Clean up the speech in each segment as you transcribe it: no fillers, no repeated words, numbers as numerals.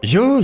Yo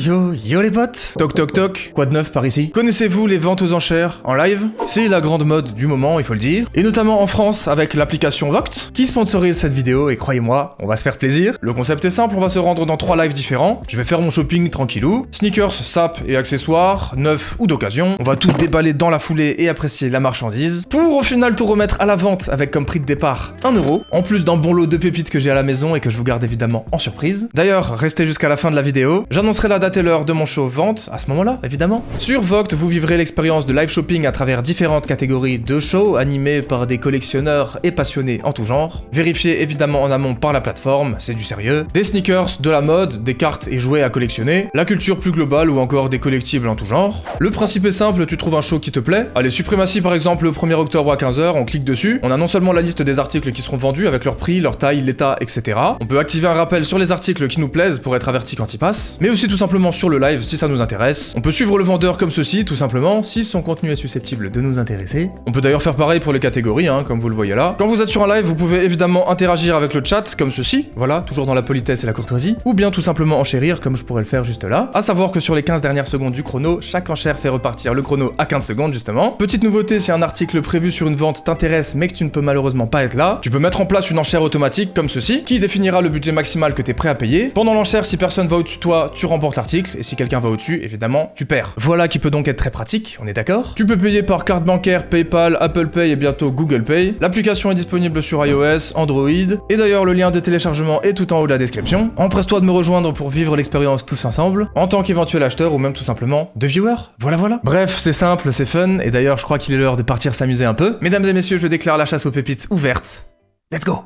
les potes. Toc toc toc, quoi de neuf par ici? Connaissez-vous les ventes aux enchères en live? C'est la grande mode du moment, il faut le dire. Et notamment en France avec l'application Voct, qui sponsorise cette vidéo et croyez-moi, on va se faire plaisir. Le concept est simple, on va se rendre dans 3 lives différents. Je vais faire mon shopping tranquillou. Sneakers, sapes et accessoires, neufs ou d'occasion. On va tout déballer dans la foulée et apprécier la marchandise. Pour au final tout remettre à la vente avec comme prix de départ 1€. En plus d'un bon lot de pépites que j'ai à la maison et que je vous garde évidemment en surprise. D'ailleurs, restez jusqu'à la fin de la vidéo. J'annoncerai la date et l'heure de mon show vente à ce moment-là, évidemment. Sur Voct, vous vivrez l'expérience de live shopping à travers différentes catégories de shows animés par des collectionneurs et passionnés en tout genre. Vérifiez évidemment en amont par la plateforme, c'est du sérieux. Des sneakers, de la mode, des cartes et jouets à collectionner, la culture plus globale ou encore des collectibles en tout genre. Le principe est simple, tu trouves un show qui te plaît. Allez, Suprématie par exemple le 1er octobre à 15h, on clique dessus. On a non seulement la liste des articles qui seront vendus avec leur prix, leur taille, l'état, etc. On peut activer un rappel sur les articles qui nous plaisent pour être averti quand ils passent, mais aussi tout simplement sur le live si ça nous intéresse. On peut suivre le vendeur comme ceci, tout simplement, si son contenu est susceptible de nous intéresser. On peut d'ailleurs faire pareil pour les catégories, comme vous le voyez là. Quand vous êtes sur un live, vous pouvez évidemment interagir avec le chat, comme ceci, voilà, toujours dans la politesse et la courtoisie, ou bien tout simplement enchérir, comme je pourrais le faire juste là. À savoir que sur les 15 dernières secondes du chrono, chaque enchère fait repartir le chrono à 15 secondes, justement. Petite nouveauté, si un article prévu sur une vente t'intéresse, mais que tu ne peux malheureusement pas être là, tu peux mettre en place une enchère automatique, comme ceci, qui définira le budget maximal que t'es prêt à payer. Pendant l'enchère, si personne va au-dessus de toi, tu remportes l'article, et si quelqu'un va au-dessus, évidemment, tu perds. Voilà qui peut donc être très pratique, on est d'accord? Tu peux payer par carte bancaire, PayPal, Apple Pay et bientôt Google Pay. L'application est disponible sur iOS, Android, et d'ailleurs le lien de téléchargement est tout en haut de la description. Empresse-toi de me rejoindre pour vivre l'expérience tous ensemble, en tant qu'éventuel acheteur ou même tout simplement de viewer. Voilà. Bref, c'est simple, c'est fun, et d'ailleurs je crois qu'il est l'heure de partir s'amuser un peu. Mesdames et messieurs, je déclare la chasse aux pépites ouverte. Let's go!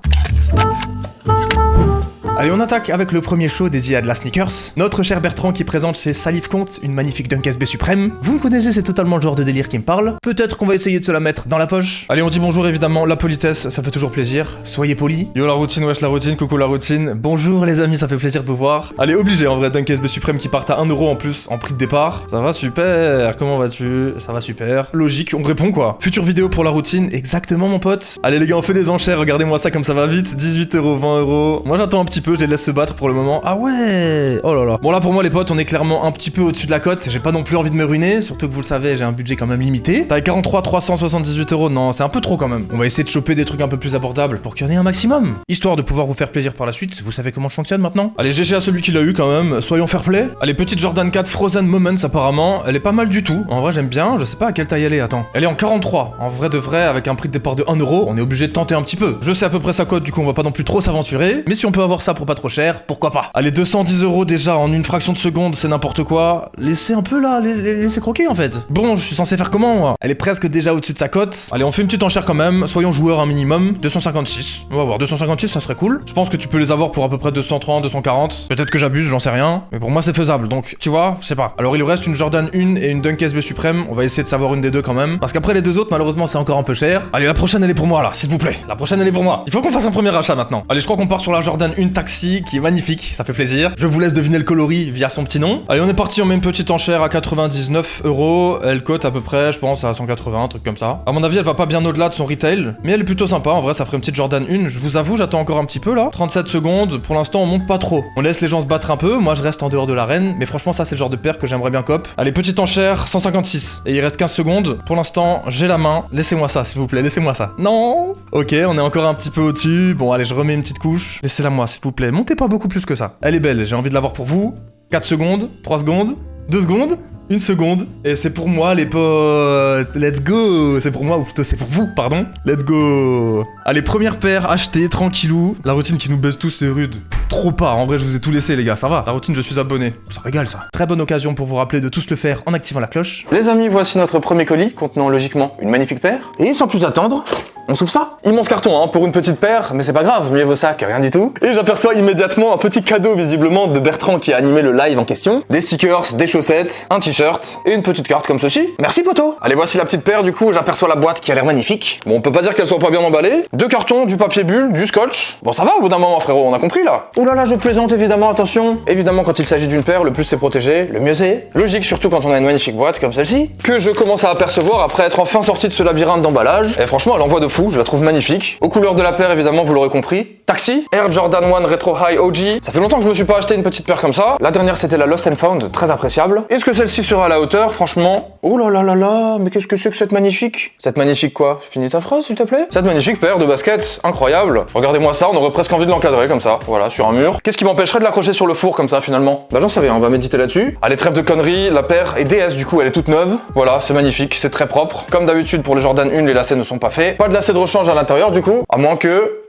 Allez, on attaque avec le premier show dédié à de la sneakers. Notre cher Bertrand qui présente chez Salif Compte une magnifique Dunk SB suprême. Vous me connaissez, c'est totalement le genre de délire qui me parle. Peut-être qu'on va essayer de se la mettre dans la poche. Allez, on dit bonjour évidemment, la politesse, ça fait toujours plaisir. Soyez polis. Yo la routine, wesh la routine, coucou la routine. Bonjour les amis, ça fait plaisir de vous voir. Allez, obligé en vrai, Dunk SB suprême qui partent à 1€ en plus en prix de départ. Ça va super, comment vas-tu? Ça va super. Logique, on me répond quoi. Future vidéo pour la routine, exactement mon pote. Allez les gars, on fait des enchères, regardez-moi ça comme ça va vite. 18€, 20€. Moi j'attends un petit peu, je les laisse se battre pour le moment. Ah ouais! Oh là là. Bon là pour moi les potes, on est clairement un petit peu au-dessus de la cote. J'ai pas non plus envie de me ruiner, surtout que vous le savez, j'ai un budget quand même limité. T'as 43 378€, non, c'est un peu trop quand même. On va essayer de choper des trucs un peu plus abordables pour qu'il y en ait un maximum. Histoire de pouvoir vous faire plaisir par la suite, vous savez comment je fonctionne maintenant? Allez, GG à celui qui l'a eu quand même, soyons fair play. Allez, petite Jordan 4 Frozen Moments apparemment, elle est pas mal du tout. En vrai j'aime bien, je sais pas à quelle taille elle est, attends. Elle est en 43, en vrai de vrai, avec un prix de départ de 1€, on est obligé de tenter un petit peu. Je sais à peu près sa cote, du coup on va pas non plus trop s'aventurer, mais si on peut avoir ça pour pas trop cher, pourquoi pas? Allez, 210€ déjà en une fraction de seconde, c'est n'importe quoi. Laissez un peu là, laissez croquer en fait. Bon, je suis censé faire comment moi? Elle est presque déjà au-dessus de sa cote. Allez, on fait une petite enchère quand même, soyons joueurs un minimum. 256, on va voir, 256 ça serait cool. Je pense que tu peux les avoir pour à peu près 230, 240. Peut-être que j'abuse, j'en sais rien. Mais pour moi c'est faisable, donc tu vois, je sais pas. Alors il nous reste une Jordan 1 et une Dunk SB suprême. On va essayer de savoir une des deux quand même. Parce qu'après les deux autres, malheureusement c'est encore un peu cher. Allez, la prochaine elle est pour moi là, s'il vous plaît. La prochaine elle est pour moi. Il faut qu'on fasse un premier achat maintenant. Allez, je crois qu'on part sur la Jordan 1 Taxi qui est magnifique, ça fait plaisir. Je vous laisse deviner le coloris via son petit nom. Allez, on est parti, on met une petite enchère à 99€. Elle cote à peu près, je pense, à 180, un truc comme ça. À mon avis, elle va pas bien au-delà de son retail, mais elle est plutôt sympa. En vrai, ça ferait une petite Jordan 1. Je vous avoue, j'attends encore un petit peu là. 37 secondes. Pour l'instant, on monte pas trop. On laisse les gens se battre un peu. Moi, je reste en dehors de l'arène. Mais franchement, ça, c'est le genre de paire que j'aimerais bien cop. Allez, petite enchère, 156. Et il reste 15 secondes. Pour l'instant, j'ai la main. Laissez-moi ça, s'il vous plaît. Laissez-moi ça. Non. Ok, on est encore un petit peu au-dessus. Bon, allez, je remets une petite couche. Laissez-la moi, s'il vous plaît. Montez pas beaucoup plus que ça. Elle est belle. J'ai envie de l'avoir pour vous. 4 secondes, 3 secondes, 2 secondes, 1 seconde, et c'est pour moi les potes, let's go. C'est pour moi, ou plutôt c'est pour vous, pardon. Let's go. Allez, première paire, achetée, tranquillou. La routine qui nous baisse tous, c'est rude. Trop pas, en vrai je vous ai tout laissé les gars, ça va. La routine, je suis abonné, ça régale ça. Très bonne occasion pour vous rappeler de tous le faire en activant la cloche. Les amis, voici notre premier colis, contenant logiquement une magnifique paire. Et sans plus attendre, on s'ouvre ça. Immense carton pour une petite paire, mais c'est pas grave, mieux vaut ça que rien du tout. Et j'aperçois immédiatement un petit cadeau visiblement de Bertrand qui a animé le live en question. Des stickers, des chaussettes, un t-shirt et une petite carte comme ceci. Merci poto. Allez, voici la petite paire, du coup j'aperçois la boîte qui a l'air magnifique. Bon, on peut pas dire qu'elle soit pas bien emballée. 2 cartons, du papier bulle, du scotch. Bon, ça va au bout d'un moment frérot, on a compris là. Ouh là là, je plaisante évidemment, attention. Évidemment, quand il s'agit d'une paire, le plus c'est protégé, le mieux c'est. Logique, surtout quand on a une magnifique boîte comme celle-ci, que je commence à apercevoir après être enfin sorti de ce labyrinthe d'emballage. Et franchement, elle envoie de fou. fou, je la trouve magnifique. Aux couleurs de la paire, évidemment, vous l'aurez compris. Taxi, Air Jordan 1 Retro High OG. Ça fait longtemps que je me suis pas acheté une petite paire comme ça. La dernière, c'était la Lost and Found, très appréciable. Est-ce que celle-ci sera à la hauteur? Franchement, oh là là là là, mais qu'est-ce que c'est que cette magnifique? Cette magnifique quoi? Finis ta phrase, s'il te plaît. Cette magnifique paire de baskets, incroyable. Regardez-moi ça, on aurait presque envie de l'encadrer comme ça, voilà, sur un mur. Qu'est-ce qui m'empêcherait de l'accrocher sur le four comme ça, finalement? Bah j'en sais rien, on va méditer là-dessus. Allez, trêve de conneries, la paire est DS, du coup, elle est toute neuve. Voilà, c'est magnifique, c'est très propre. Comme d'habitude, pour les Jordan 1, les lacets ne sont pas faits. Pas de lacets de rechange à l'intérieur, du coup, à moins que...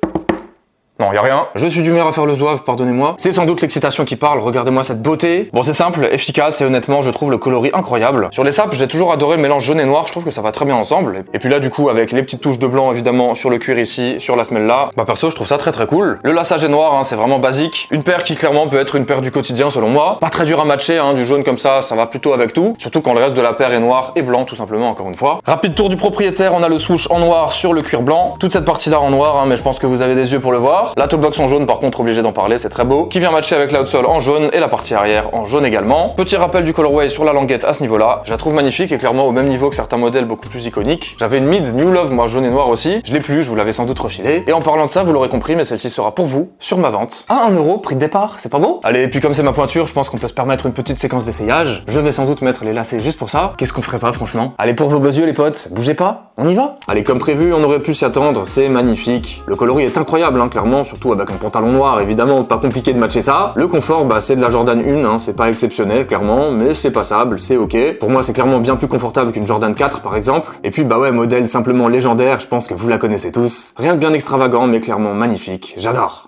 Non, y a rien. Je suis d'humeur à faire le zouave, pardonnez-moi. C'est sans doute l'excitation qui parle, regardez-moi cette beauté. Bon, c'est simple, efficace et honnêtement, je trouve le coloris incroyable. Sur les sapes, j'ai toujours adoré le mélange jaune et noir, je trouve que ça va très bien ensemble. Et puis là, du coup, avec les petites touches de blanc, évidemment, sur le cuir ici, sur la semelle là, bah perso, je trouve ça très très cool. Le laçage est noir, hein, c'est vraiment basique. Une paire qui clairement peut être une paire du quotidien selon moi. Pas très dur à matcher, hein, du jaune comme ça va plutôt avec tout. Surtout quand le reste de la paire est noir et blanc, tout simplement, encore une fois. Rapide tour du propriétaire, on a le swoosh en noir sur le cuir blanc. Toute cette partie-là en noir, hein, mais je pense que vous avez des yeux pour le voir. La toe box en jaune, par contre obligé d'en parler, c'est très beau, qui vient matcher avec l'outsole en jaune et la partie arrière en jaune également. Petit rappel du colorway sur la languette à ce niveau-là, je la trouve magnifique et clairement au même niveau que certains modèles beaucoup plus iconiques. J'avais une mid New Love, moi jaune et noir aussi, je l'ai plus, je vous l'avais sans doute refilé. Et en parlant de ça, vous l'aurez compris, mais celle-ci sera pour vous, sur ma vente, à 1 €, prix de départ, c'est pas beau? Allez, et puis comme c'est ma pointure, je pense qu'on peut se permettre une petite séquence d'essayage. Je vais sans doute mettre les lacets juste pour ça. Qu'est-ce qu'on ferait pas franchement? Allez, pour vos beaux yeux les potes, bougez pas, on y va? Allez, comme prévu, on aurait pu s'y attendre, c'est magnifique. Le coloris est incroyable, hein, clairement, surtout avec un pantalon noir, évidemment. Pas compliqué de matcher ça. Le confort, bah c'est de la Jordan 1, hein, c'est pas exceptionnel clairement, mais c'est passable, c'est ok. Pour moi, c'est clairement bien plus confortable qu'une Jordan 4 par exemple. Et puis bah ouais, modèle simplement légendaire, je pense que vous la connaissez tous. Rien de bien extravagant, mais clairement magnifique. J'adore.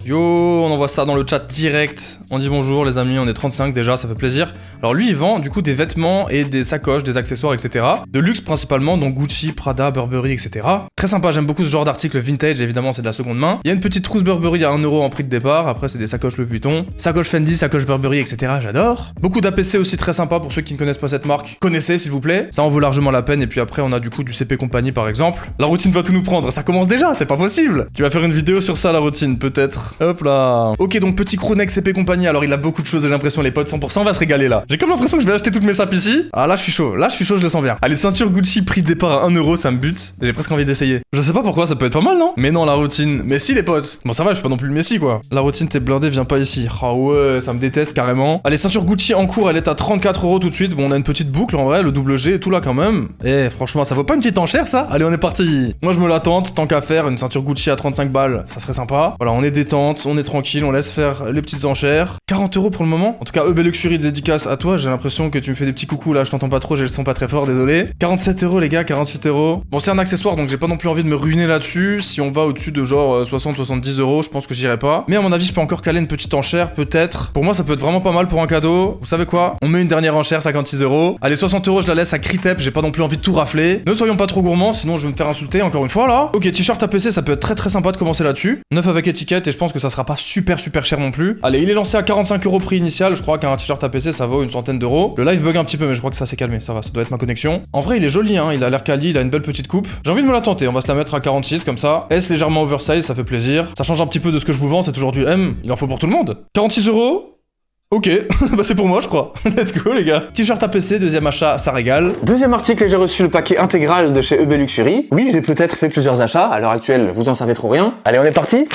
Yo, on envoie ça dans le chat direct. On dit bonjour les amis, on est 35 déjà, ça fait plaisir. Alors lui, il vend du coup des vêtements et des sacoches, des accessoires, etc. De luxe principalement, donc Gucci, Prada, Burberry, etc. Très sympa, j'aime beaucoup ce genre d'article vintage, évidemment c'est de la seconde main. Il y a une petite trousse Burberry à 1 € en prix de départ, après c'est des sacoches Louis Vuitton, sacoche Fendi, sacoche Burberry, etc. J'adore. Beaucoup d'APC aussi très sympa pour ceux qui ne connaissent pas cette marque. Connaissez s'il vous plaît, ça en vaut largement la peine. Et puis après on a du coup du CP Company par exemple. La routine va tout nous prendre, ça commence déjà, c'est pas possible. Tu vas faire une vidéo sur ça la routine, peut-être. Hop là. Ok, donc petit crewneck CP Company, alors il a beaucoup de choses, j'ai l'impression les potes 100% on va se régaler là. J'ai comme l'impression que je vais acheter toutes mes sapes ici. Ah là je suis chaud, je le sens bien. Allez, ceinture Gucci, prix de départ à 1 €, ça me bute. J'ai presque envie d'essayer. Je sais pas pourquoi, ça peut être pas mal non? Mais non, la routine. Mais si les potes. Bon ça va, je suis pas non plus le messi quoi. La routine t'es blindé, viens pas ici. Ah ouais, ça me déteste carrément. Allez, ceinture Gucci en cours, elle est à 34 € tout de suite. Bon, on a une petite boucle en vrai, le double G et tout là quand même. Eh franchement, ça vaut pas une petite enchère ça? Allez, on est parti. Moi je me la tente, tant qu'à faire, une ceinture Gucci à 35 balles, ça serait sympa. Voilà, on est détente, on est tranquille, on laisse faire les petites enchères. 40 € pour le moment. En tout cas, Luxury dédicace à toi, j'ai l'impression que tu me fais des petits coucous là, je t'entends pas trop, j'ai le son pas très fort, désolé. 47 € les gars, 48 €. Bon, c'est un accessoire donc j'ai pas non plus envie de me ruiner là-dessus. Si on va au-dessus de genre 60-70 €, je pense que j'irai pas. Mais à mon avis, je peux encore caler une petite enchère, peut-être. Pour moi, ça peut être vraiment pas mal pour un cadeau. Vous savez quoi? On met une dernière enchère, 56 €. Allez, 60 €, je la laisse à Critep, j'ai pas non plus envie de tout rafler. Ne soyons pas trop gourmands, sinon je vais me faire insulter encore une fois là. Ok, t-shirt APC, ça peut être très sympa de commencer là-dessus. Neuf avec étiquette et je pense que ça sera pas super cher non plus. Allez, il est lancé à 45 € prix initial, je crois qu'un t-shirt APC ça vaut une centaine d'euros. Le live bug un petit peu mais je crois que ça s'est calmé, ça va, ça doit être ma connexion. En vrai il est joli hein, il a l'air quali, il a une belle petite coupe. J'ai envie de me la tenter, on va se la mettre à 46 comme ça. S légèrement oversize, ça fait plaisir. Ça change un petit peu de ce que je vous vends, c'est toujours du M, il en faut pour tout le monde. 46 €. Ok, bah c'est pour moi je crois. Let's go les gars. T-shirt APC, deuxième achat, ça régale. Deuxième article, j'ai reçu le paquet intégral de chez Luxury. Oui, j'ai peut-être fait plusieurs achats, à l'heure actuelle, vous en savez trop rien. Allez, on est parti.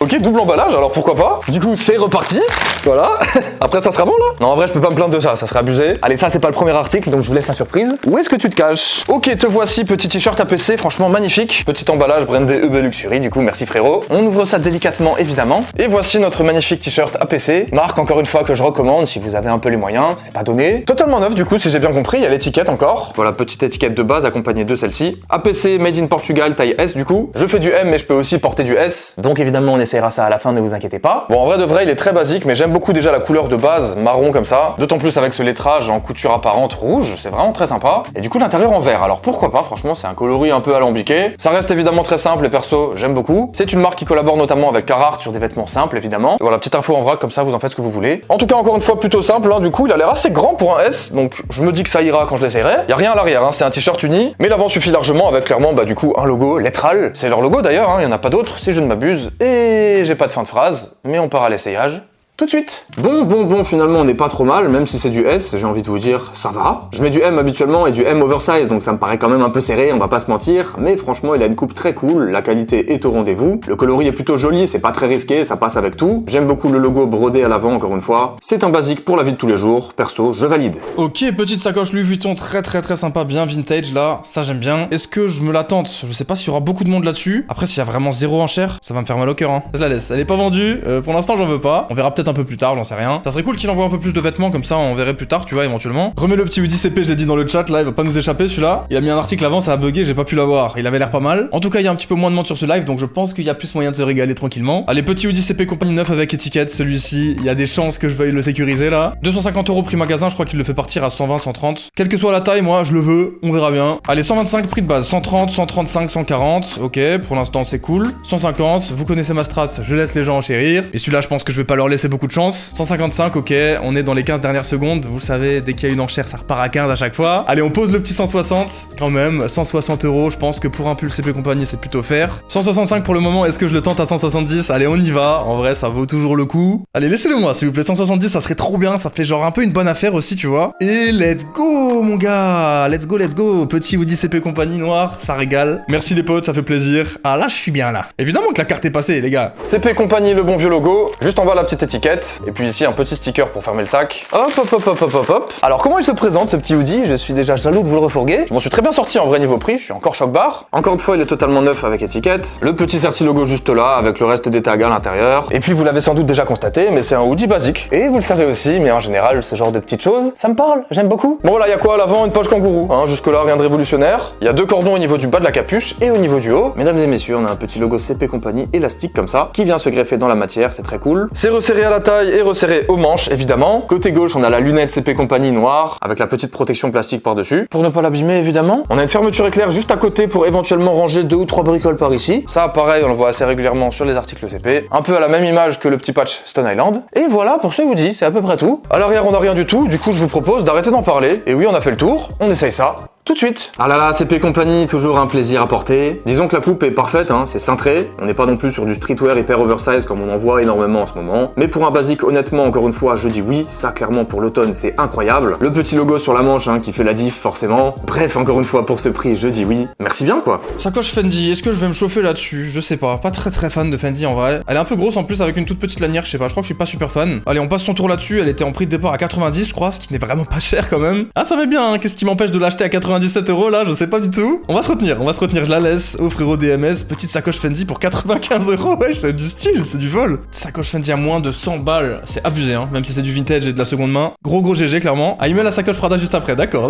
Ok, double emballage, alors pourquoi pas. Du coup, c'est reparti. Voilà. Après, ça sera bon là? Non, en vrai, je peux pas me plaindre de ça, ça serait abusé. Allez, ça, c'est pas le premier article, donc je vous laisse la surprise. Où est-ce que tu te caches? Ok, te voici, petit t-shirt APC, franchement magnifique. Petit emballage brandé Luxury, du coup, merci frérot. On ouvre ça délicatement, évidemment. Et voici notre magnifique t-shirt APC. Marque, encore une fois, que je recommande si vous avez un peu les moyens, c'est pas donné. Totalement neuf, du coup, si j'ai bien compris, il y a l'étiquette encore. Voilà, petite étiquette de base accompagnée de celle-ci. APC, made in Portugal, taille S, du coup. Je fais du M, mais je peux aussi porter du S. Donc évidemment, on essaiera ça à la fin, ne vous inquiétez pas. Bon, en vrai de vrai, il est très basique, mais j'aime beaucoup déjà la couleur de base, marron comme ça. D'autant plus avec ce lettrage en couture apparente rouge, c'est vraiment très sympa. Et du coup, l'intérieur en vert. Alors pourquoi pas, franchement, c'est un coloris un peu alambiqué. Ça reste évidemment très simple et perso, j'aime beaucoup. C'est une marque qui collabore notamment avec Carhartt sur des vêtements simples, évidemment. Et voilà, petite info en vrac, comme ça, vous en faites ce que vous voulez. En tout cas, encore une fois, plutôt simple, hein, du coup, il a l'air assez grand pour un S, donc je me dis que ça ira quand je l'essayerai. Y a rien à l'arrière, hein, c'est un t-shirt uni, mais l'avant suffit largement avec clairement, bah du coup, un logo lettral. C'est leur logo d'ailleurs, hein, y en a pas d'autres, si je ne m'abuse. Et j'ai pas de fin de phrase, mais on part à l'essayage. tout de suite. Bon, finalement on n'est pas trop mal, même si c'est du S, j'ai envie de vous dire, ça va. Je mets du M habituellement et du M oversize, donc ça me paraît quand même un peu serré, on va pas se mentir, mais franchement il a une coupe très cool, la qualité est au rendez-vous, le coloris est plutôt joli, c'est pas très risqué, ça passe avec tout. J'aime beaucoup le logo brodé à l'avant encore une fois. C'est un basique pour la vie de tous les jours, perso, je valide. Ok, petite sacoche Louis Vuitton très sympa, bien vintage là, ça j'aime bien. Est-ce que je me la tente? Je sais pas s'il y aura beaucoup de monde là-dessus. Après s'il y a vraiment zéro enchère, ça va me faire mal au cœur hein. Je la laisse, elle est pas vendue, pour l'instant j'en veux pas. On verra peut-être un peu plus tard, j'en sais rien. Ça serait cool qu'il envoie un peu plus de vêtements, comme ça on verrait plus tard, tu vois, éventuellement. Remets le petit Woody CP, j'ai dit dans le chat là, il va pas nous échapper celui-là. Il a mis un article avant, ça a bugué, j'ai pas pu l'avoir. Il avait l'air pas mal. En tout cas, il y a un petit peu moins de monde sur ce live, donc je pense qu'il y a plus moyen de se régaler tranquillement. Allez, petit Woody CP compagnie 9 avec étiquette, celui-ci, il y a des chances que je veuille le sécuriser là. 250 € prix magasin, je crois qu'il le fait partir à 120, 130. Quelle que soit la taille, moi je le veux, on verra bien. Allez, 125 prix de base, 130, 135, 140, ok, pour l'instant c'est cool. 150, vous connaissez ma strat, je laisse les gens enchérir. Et celui-là, je pense que je vais pas leur laisser beaucoup de chance. 155, ok, on est dans les 15 dernières secondes, vous savez, dès qu'il y a une enchère, ça repart à 15 à chaque fois. Allez, on pose le petit 160, quand même, 160 €, je pense que pour un pull CP compagnie, c'est plutôt faire. 165 pour le moment, est-ce que je le tente à 170? Allez, on y va, en vrai, ça vaut toujours le coup. Allez, laissez-le moi, s'il vous plaît, 170, ça serait trop bien, ça fait genre un peu une bonne affaire aussi, tu vois. Et let's go, mon gars, let's go, petit Woody CP compagnie noir, ça régale. Merci les potes, ça fait plaisir. Ah là, je suis bien là. Évidemment que la carte est passée, les gars. CP compagnie, le bon vieux logo, juste en bas la petite étiquette, et puis ici un petit sticker pour fermer le sac. Hop. Alors comment il se présente ce petit Woody? Je suis déjà jaloux de vous le refourguer. Je m'en suis très bien sorti en vrai niveau prix, je suis encore choc barre. Encore une fois, il est totalement neuf avec étiquette. Le petit certi logo juste là, avec le reste des tags à l'intérieur. Et puis vous l'avez sans doute déjà constaté, mais c'est un hoodie basique. Et vous le savez aussi, mais en général, ce genre de petites choses, ça me parle, j'aime beaucoup. Bon voilà, il y a quoi à l'avant? Une poche kangourou, hein, jusque là rien de révolutionnaire. Il y a deux cordons au niveau du bas de la capuche et au niveau du haut. Mesdames et messieurs, on a un petit logo CP compagnie élastique comme ça, qui vient se greffer dans la matière, c'est très cool. C'est resserré à la taille et resserré aux manches, évidemment. Côté gauche, on a la lunette CP compagnie noire, avec la petite protection plastique par-dessus, pour ne pas l'abîmer évidemment. On a une fermeture éclair juste à côté pour éventuellement ranger 2 ou 3 bricoles par ici. Ça, pareil, on le voit assez régulièrement sur les articles CP. Un peu à la même image que le petit patch Stone Island. Et voilà pour ce hoodie, c'est à peu près tout. À l'arrière, on n'a rien du tout, du coup, je vous propose d'arrêter d'en parler. Et oui, on a fait le tour, on essaye ça. Tout de suite. Ah là là, CP compagnie, toujours un plaisir à porter. Disons que la coupe est parfaite, hein, c'est cintré. On n'est pas non plus sur du streetwear hyper oversize comme on en voit énormément en ce moment. Mais pour un basique, honnêtement, encore une fois, je dis oui. Ça, clairement, pour l'automne, c'est incroyable. Le petit logo sur la manche, hein, qui fait la diff, forcément. Bref, encore une fois, pour ce prix, je dis oui. Merci bien, quoi. Sacoche Fendi, est-ce que je vais me chauffer là-dessus? Je sais pas. Pas très fan de Fendi en vrai. Elle est un peu grosse en plus avec une toute petite lanière, je sais pas. Je crois que je suis pas super fan. Allez, on passe son tour là-dessus. Elle était en prix de départ à 90, je crois, ce qui n'est vraiment pas cher quand même. Ah, ça va bien, hein. Qu'est-ce qui m'empêche de l'acheter à 97 € là? Je sais pas du tout. On va se retenir, je la laisse. Oh frérot DMS, petite sacoche Fendi pour 95 €, wesh, c'est du style, c'est du vol. Sacoche Fendi à moins de 100 balles, c'est abusé, hein, même si c'est du vintage et de la seconde main. Gros GG, clairement. Ah, il met la sacoche Prada juste après, d'accord.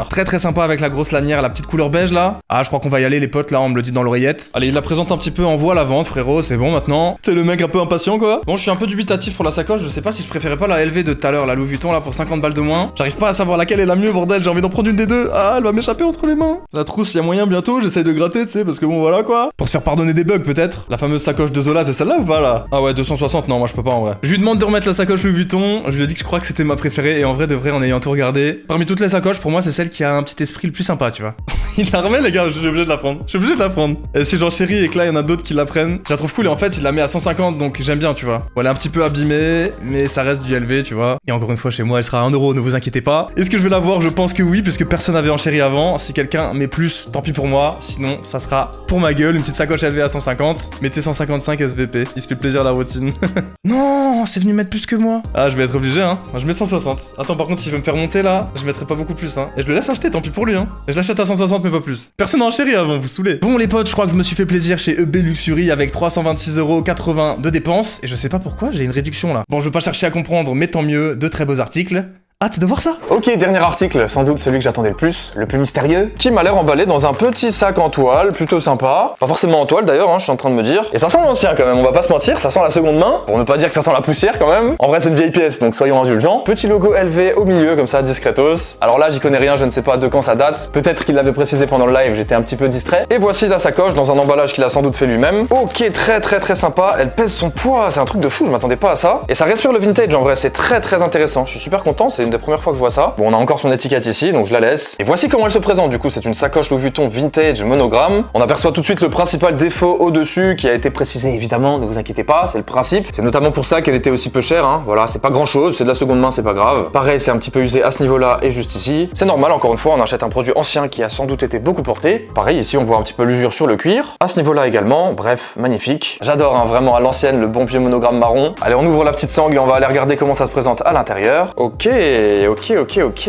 Très sympa avec la grosse lanière, la petite couleur beige là. Ah, je crois qu'on va y aller, les potes, là, on me le dit dans l'oreillette. Allez, il la présente un petit peu en voile à vente, frérot, c'est bon maintenant. C'est le mec un peu impatient, quoi. Bon, je suis un peu dubitatif pour la sacoche, je sais pas si je préférais pas la LV de tout à l'heure, la Louis Vuitton là, pour 50 balles de moins. J'arrive pas à savoir laquelle est la mieux, bordel, j'ai envie d'en prendre une des deux. Ah, elle va m'échapper entre les mains. La trousse, y a moyen bientôt, j'essaye de gratter, tu sais, parce que bon, voilà quoi. Pour se faire pardonner des bugs, peut-être. La fameuse sacoche de Zola, c'est celle-là ou pas là? Ah ouais, 260, non, moi je peux pas en vrai. Je lui demande de remettre la sacoche Louis Vuitton. Je lui ai dit que je crois que c'était ma préférée, et en vrai, de vrai, en ayant tout regardé, parmi toutes les sacoches, pour moi, c'est celle qui a un petit esprit le plus sympa, tu vois. Il la remet, les gars, je suis obligé de la prendre. Et si j'en chéris et que là, il y en a d'autres qui la prennent, je la trouve cool, et en fait, il la met à 150, donc j'aime bien, tu vois. Bon, elle est un petit peu abîmée, mais ça reste du LV, tu vois. Et encore une fois, chez moi, elle sera à 1 €, ne vous inquiétez pas. Est-ce que je vais la voir? Je pense que oui, puisque personne n'avait enchéri avant. Si quelqu'un met plus, tant pis pour moi. Sinon, ça sera pour ma gueule, une petite sacoche LV à 150. Mettez 155 SVP. Il se fait plaisir la routine. Non, c'est venu mettre plus que moi. Ah, je vais être obligé, hein. Je mets 160. Attends, par contre, s'il veut me faire monter là, je mettrai pas beaucoup plus, hein. Et je le laisse acheter, tant pis pour lui, hein. Et je l'achète à 160, mais pas plus. Personne n'a enchéri avant, vous saoulez. Bon, les potes, je crois que je me suis fait plaisir chez EB Luxury avec 326,80 € de dépenses. Et je sais pas pourquoi, j'ai une réduction là. Bon, je vais pas chercher à comprendre, mais tant mieux, de très beaux articles. Hâte de voir ça. Ok, dernier article, sans doute celui que j'attendais le plus mystérieux, qui m'a l'air emballé dans un petit sac en toile, plutôt sympa. Pas forcément en toile d'ailleurs, hein, je suis en train de me dire. Et ça sent l'ancien quand même, on va pas se mentir, ça sent la seconde main, pour ne pas dire que ça sent la poussière quand même. En vrai c'est une vieille pièce, donc soyons indulgents. Petit logo LV au milieu, comme ça, discretos. Alors là j'y connais rien, je ne sais pas de quand ça date. Peut-être qu'il l'avait précisé pendant le live, j'étais un petit peu distrait. Et voici la sacoche dans un emballage qu'il a sans doute fait lui-même. Ok, très sympa, elle pèse son poids, c'est un truc de fou, je m'attendais pas à ça. Et ça respire le vintage en vrai, c'est très intéressant. Je suis super content, c'est une des premières fois que je vois ça. Bon, on a encore son étiquette ici, donc je la laisse. Et voici comment elle se présente, du coup, c'est une sacoche Louis Vuitton vintage monogramme. On aperçoit tout de suite le principal défaut au-dessus qui a été précisé, évidemment, ne vous inquiétez pas, c'est le principe. C'est notamment pour ça qu'elle était aussi peu chère, hein. Voilà, c'est pas grand chose, c'est de la seconde main, c'est pas grave. Pareil, c'est un petit peu usé à ce niveau-là et juste ici. C'est normal, encore une fois, on achète un produit ancien qui a sans doute été beaucoup porté. Pareil, ici, on voit un petit peu l'usure sur le cuir. À ce niveau-là également, bref, magnifique. J'adore, hein, vraiment à l'ancienne, le bon vieux monogramme marron. Allez, on ouvre la petite sangle et on va aller regarder comment ça se présente à l'intérieur. Ok,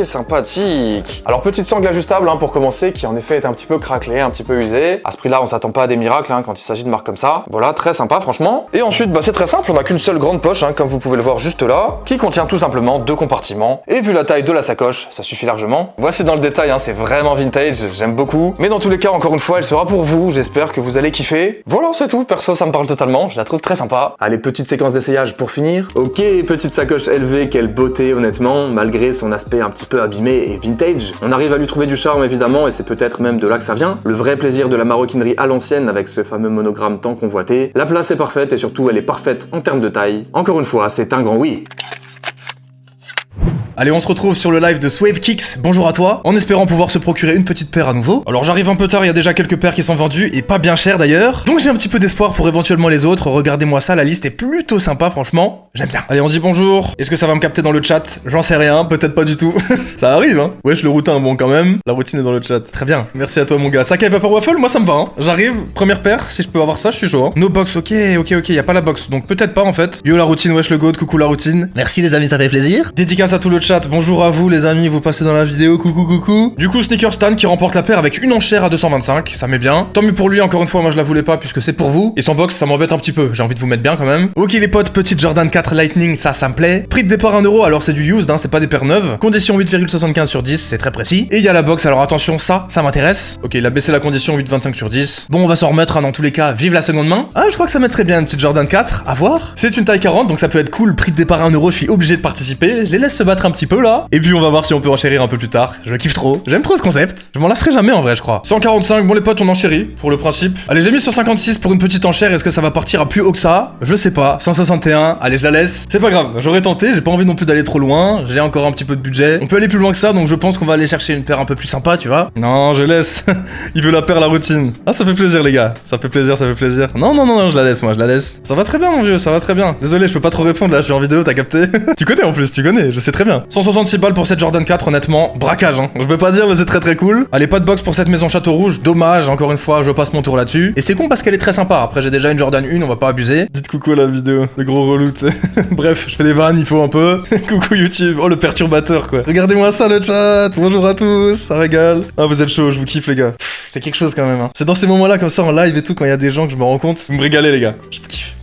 sympathique. Alors, petite sangle ajustable, hein, pour commencer, qui en effet est un petit peu craquelée, un petit peu usée. À ce prix-là, on s'attend pas à des miracles, hein, quand il s'agit de marques comme ça. Voilà, très sympa, franchement. Et ensuite, bah, c'est très simple, on a qu'une seule grande poche, hein, comme vous pouvez le voir juste là, qui contient tout simplement 2 compartiments. Et vu la taille de la sacoche, ça suffit largement. Voici dans le détail, hein, c'est vraiment vintage, j'aime beaucoup. Mais dans tous les cas, encore une fois, elle sera pour vous, j'espère que vous allez kiffer. Voilà, c'est tout, perso, ça me parle totalement, je la trouve très sympa. Allez, petite séquence d'essayage pour finir. Ok, petite sacoche élevée, quelle beauté, honnêtement, malgré son aspect un petit peu abîmé et vintage. On arrive à lui trouver du charme, évidemment, et c'est peut-être même de là que ça vient. Le vrai plaisir de la maroquinerie à l'ancienne avec ce fameux monogramme tant convoité. La place est parfaite et surtout, elle est parfaite en termes de taille. Encore une fois, c'est un grand oui. Allez, on se retrouve sur le live de Swave Kicks, bonjour à toi, en espérant pouvoir se procurer une petite paire à nouveau. Alors j'arrive un peu tard, il y a déjà quelques paires qui sont vendues, et pas bien chères d'ailleurs. Donc j'ai un petit peu d'espoir pour éventuellement les autres, regardez-moi ça, la liste est plutôt sympa franchement, j'aime bien. Allez, on dit bonjour, est-ce que ça va me capter dans le chat? J'en sais rien, peut-être pas du tout. Ça arrive, hein. Wesh, le routin, bon quand même, la routine est dans le chat. Très bien, merci à toi mon gars. Sakai Vapor Waffle, moi ça me va, hein. J'arrive, première paire, si je peux avoir ça, je suis chaud, hein. No box, ok, y a pas la box, donc peut-être pas en fait. Yo la routine, wesh le goat, coucou la routine. Merci les amis, ça fait plaisir. Dédicace à tout le chat, bonjour à vous les amis, vous passez dans la vidéo, coucou. Du coup, Sneaker Stan qui remporte la paire avec une enchère à 225, ça met bien. Tant mieux pour lui, encore une fois, moi je la voulais pas puisque c'est pour vous. Et sans box, ça m'embête un petit peu, j'ai envie de vous mettre bien quand même. Ok les potes, petite Jordan 4 Lightning, ça me plaît. Prix de départ 1€, alors c'est du used, hein, c'est pas des paires neuves. Condition 8,75 sur 10, c'est très précis. Et il y a la box, alors attention, ça m'intéresse. Ok, il a baissé la condition 8,25 sur 10. Bon, on va s'en remettre, hein, dans tous les cas, vive la seconde main. Ah, je crois que ça mettrait bien une petite Jordan 4, à voir. C'est une taille 40, donc ça peut être cool. Prix de départ 1€, je suis obligé de participer. Je les laisse se battre un petit peu là. Et puis on va voir si on peut enchérir un peu plus tard. Je kiffe trop. J'aime trop ce concept. Je m'en lasserai jamais en vrai, je crois. 145, bon les potes, on enchérit pour le principe. Allez, j'ai mis 156 pour une petite enchère. Est-ce que ça va partir à plus haut que ça? Je sais pas. 161, allez, je la laisse. C'est pas grave, j'aurais tenté, j'ai pas envie non plus d'aller trop loin. J'ai encore un petit peu de budget. On peut aller plus loin que ça, donc je pense qu'on va aller chercher une paire un peu plus sympa, tu vois. Non, je laisse. Il veut la paire, la routine. Ah, ça fait plaisir, les gars. Ça fait plaisir. Non, je la laisse, moi, je la laisse. Ça va très bien, mon vieux, ça va très bien. Désolé, je peux pas trop répondre là, je suis en vidéo, t'as capté? Tu connais en plus, je sais très bien. 166 balles pour cette Jordan 4, honnêtement, braquage, hein. Je peux pas dire, mais c'est très cool. Allez, pas de box pour cette maison Château Rouge, dommage, encore une fois, je passe mon tour là-dessus. Et c'est con parce qu'elle est très sympa. Après, j'ai déjà une Jordan 1, on va pas abuser. Dites coucou à la vidéo, le gros relou, tu sais. Bref, je fais des vannes, il faut un peu. Coucou YouTube, oh le perturbateur quoi. Regardez-moi ça le chat, bonjour à tous, ça régale. Ah, vous êtes chaud, je vous kiffe les gars. C'est quelque chose quand même, hein. C'est dans ces moments-là, comme ça, en live et tout, quand il y a des gens que je me rends compte, vous me régalez les gars. Je vous kiffe.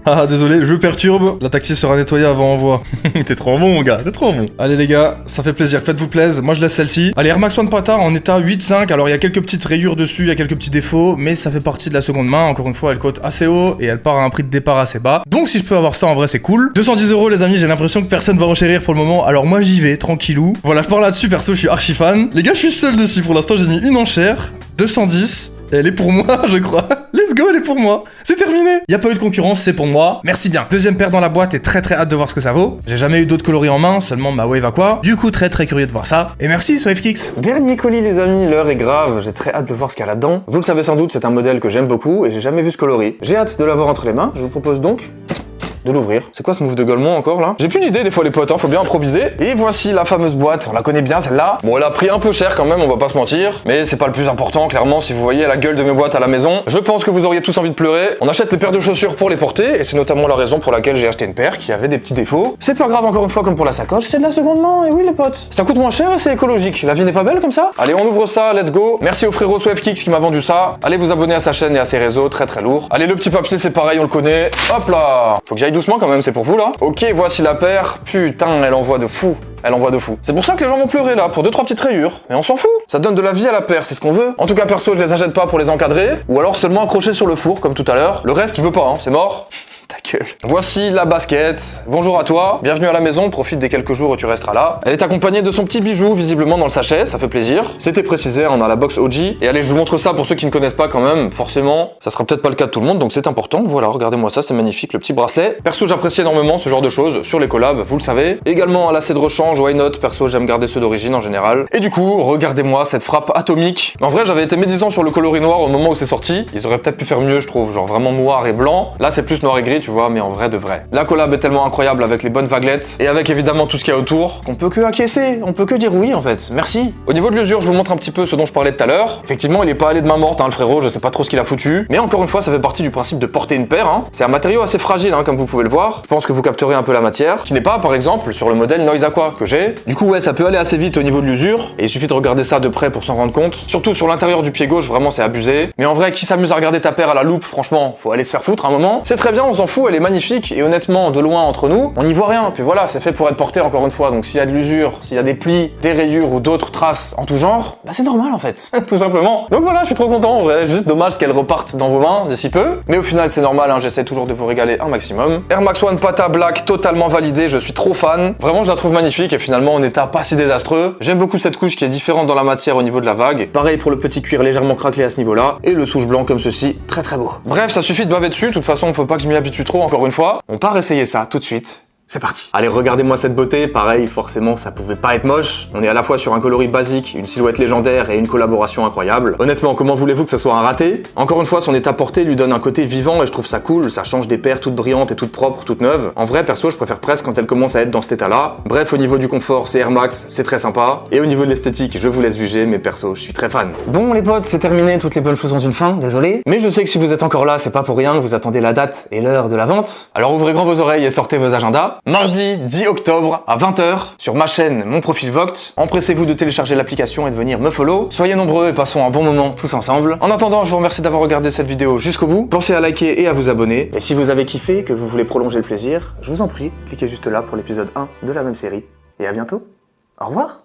Ah, désolé, je perturbe. La taxi sera nettoyée avant envoi. T'es trop bon, mon gars, t'es trop bon. Allez, les gars, ça fait plaisir, faites-vous plaisir. Moi, je laisse celle-ci. Allez, Air Max One Pata en état 8.5. Alors, il y a quelques petites rayures dessus, il y a quelques petits défauts, mais ça fait partie de la seconde main. Encore une fois, elle cote assez haut et elle part à un prix de départ assez bas. Donc, si je peux avoir ça, en vrai, c'est cool. 210€, les amis, j'ai l'impression que personne va enchérir pour le moment. Alors, moi, j'y vais, tranquillou. Voilà, je pars là-dessus, perso, je suis archi fan. Les gars, je suis seul dessus. Pour l'instant, j'ai mis une enchère. 210. Elle est pour moi, je crois. Let's go, elle est pour moi. C'est terminé. Y a pas eu de concurrence, c'est pour moi. Merci bien. Deuxième paire dans la boîte et très hâte de voir ce que ça vaut. J'ai jamais eu d'autres coloris en main, seulement ma Wave Aqua. Du coup, très curieux de voir ça. Et merci, Swave Kicks. Dernier colis, les amis, l'heure est grave. J'ai très hâte de voir ce qu'il y a là-dedans. Vous le savez sans doute, c'est un modèle que j'aime beaucoup et j'ai jamais vu ce coloris. J'ai hâte de l'avoir entre les mains. Je vous propose donc de l'ouvrir. C'est quoi ce move de Golemont encore là? J'ai plus d'idées des fois les potes, hein, faut bien improviser. Et voici la fameuse boîte, on la connaît bien celle-là. Bon, elle a pris un peu cher quand même, on va pas se mentir. Mais c'est pas le plus important, clairement, si vous voyez la gueule de mes boîtes à la maison. Je pense que vous auriez tous envie de pleurer. On achète les paires de chaussures pour les porter, et c'est notamment la raison pour laquelle j'ai acheté une paire qui avait des petits défauts. C'est pas grave encore une fois comme pour la sacoche, c'est de la seconde main, et oui les potes. Ça coûte moins cher et c'est écologique. La vie n'est pas belle comme ça? Allez, on ouvre ça, let's go. Merci au frérot Swave Kicks qui m'a vendu ça. Allez vous abonner à sa chaîne et à ses réseaux, très lourd. Allez, le petit papier c'est pareil, on le connaît. Hop là. Faut que j'aille doucement quand même, c'est pour vous là. Ok, voici la paire. Putain, elle envoie de fou. Elle envoie de fou. C'est pour ça que les gens vont pleurer là, pour 2-3 petites rayures. Mais on s'en fout. Ça donne de la vie à la paire, c'est ce qu'on veut. En tout cas, perso, je les achète pas pour les encadrer, ou alors seulement accrocher sur le four, comme tout à l'heure. Le reste, je veux pas, hein, c'est mort. Ta gueule. Voici la basket. Bonjour à toi, bienvenue à la maison, profite des quelques jours où tu resteras là. Elle est accompagnée de son petit bijou, visiblement dans le sachet, ça fait plaisir. C'était précisé, on a la box OG. Et allez, je vous montre ça pour ceux qui ne connaissent pas quand même. Forcément, ça sera peut-être pas le cas de tout le monde, donc c'est important. Voilà, regardez-moi ça, c'est magnifique, le petit bracelet. Perso, j'apprécie énormément ce genre de choses sur les collabs, vous le savez. Également un lacet de rechange, why not? Perso, j'aime garder ceux d'origine en général. Et du coup, regardez-moi cette frappe atomique. En vrai, j'avais été médisant sur le coloris noir au moment où c'est sorti. Ils auraient peut-être pu faire mieux, je trouve, genre vraiment noir et blanc. Là, c'est plus noir et gris, tu vois, mais en vrai de vrai. La collab est tellement incroyable avec les bonnes vaguelettes et avec évidemment tout ce qu'il y a autour qu'on peut que acquiescer, on peut que dire oui en fait. Merci. Au niveau de l'usure, je vous montre un petit peu ce dont je parlais tout à l'heure. Effectivement, il est pas allé de main morte, hein, le frérot, je sais pas trop ce qu'il a foutu. Mais encore une fois, ça fait partie du principe de porter une paire. Hein. C'est un matériau assez fragile, hein, comme vous pouvez le voir. Je pense que vous capterez un peu la matière, qui n'est pas, par exemple, sur le modèle Noise Aqua que j'ai. Du coup, ouais, ça peut aller assez vite au niveau de l'usure, et il suffit de regarder ça de près pour s'en rendre compte. Surtout sur l'intérieur du pied gauche, vraiment c'est abusé. Mais en vrai, qui s'amuse à regarder ta paire à la loupe, franchement, faut aller se faire foutre un moment. C'est très bien, on s'en fout, elle est magnifique, et honnêtement, de loin entre nous, on n'y voit rien. Puis voilà, c'est fait pour être porté encore une fois. Donc s'il y a de l'usure, s'il y a des plis, des rayures ou d'autres traces en tout genre, bah c'est normal en fait, tout simplement. Donc voilà, je suis trop content en vrai. Juste dommage qu'elle reparte dans vos mains d'ici peu. Mais au final, c'est normal, hein, j'essaie toujours de vous régaler un maximum. Air Max One Pata Black, totalement validé, je suis trop fan. Vraiment, je la trouve magnifique et finalement en état pas si désastreux. J'aime beaucoup cette couche qui est différente dans la matière au niveau de la vague. Pareil pour le petit cuir légèrement craquelé à ce niveau-là. Et le souche blanc comme ceci, très très beau. Bref, ça suffit de baver dessus. De toute façon, faut pas que je m'y habitue trop encore une fois. On part essayer ça tout de suite. C'est parti. Allez, regardez-moi cette beauté. Pareil, forcément, ça pouvait pas être moche. On est à la fois sur un coloris basique, une silhouette légendaire et une collaboration incroyable. Honnêtement, comment voulez-vous que ce soit un raté? Encore une fois, son état porté lui donne un côté vivant et je trouve ça cool. Ça change des paires toutes brillantes et toutes propres, toutes neuves. En vrai, perso, je préfère presque quand elle commence à être dans cet état-là. Bref, au niveau du confort, c'est Air Max, c'est très sympa. Et au niveau de l'esthétique, je vous laisse juger, mais perso, je suis très fan. Bon, les potes, c'est terminé. Toutes les bonnes choses ont une fin. Désolé. Mais je sais que si vous êtes encore là, c'est pas pour rien que vous attendez la date et l'heure de la vente. Alors ouvrez grand vos oreilles et sortez vos agendas. Mardi 10 octobre à 20h sur ma chaîne Mon Profil Vogt. Empressez-vous de télécharger l'application et de venir me follow. Soyez nombreux et passons un bon moment tous ensemble. En attendant, je vous remercie d'avoir regardé cette vidéo jusqu'au bout. Pensez à liker et à vous abonner. Et si vous avez kiffé et que vous voulez prolonger le plaisir, je vous en prie, cliquez juste là pour l'épisode 1 de la même série. Et à bientôt. Au revoir.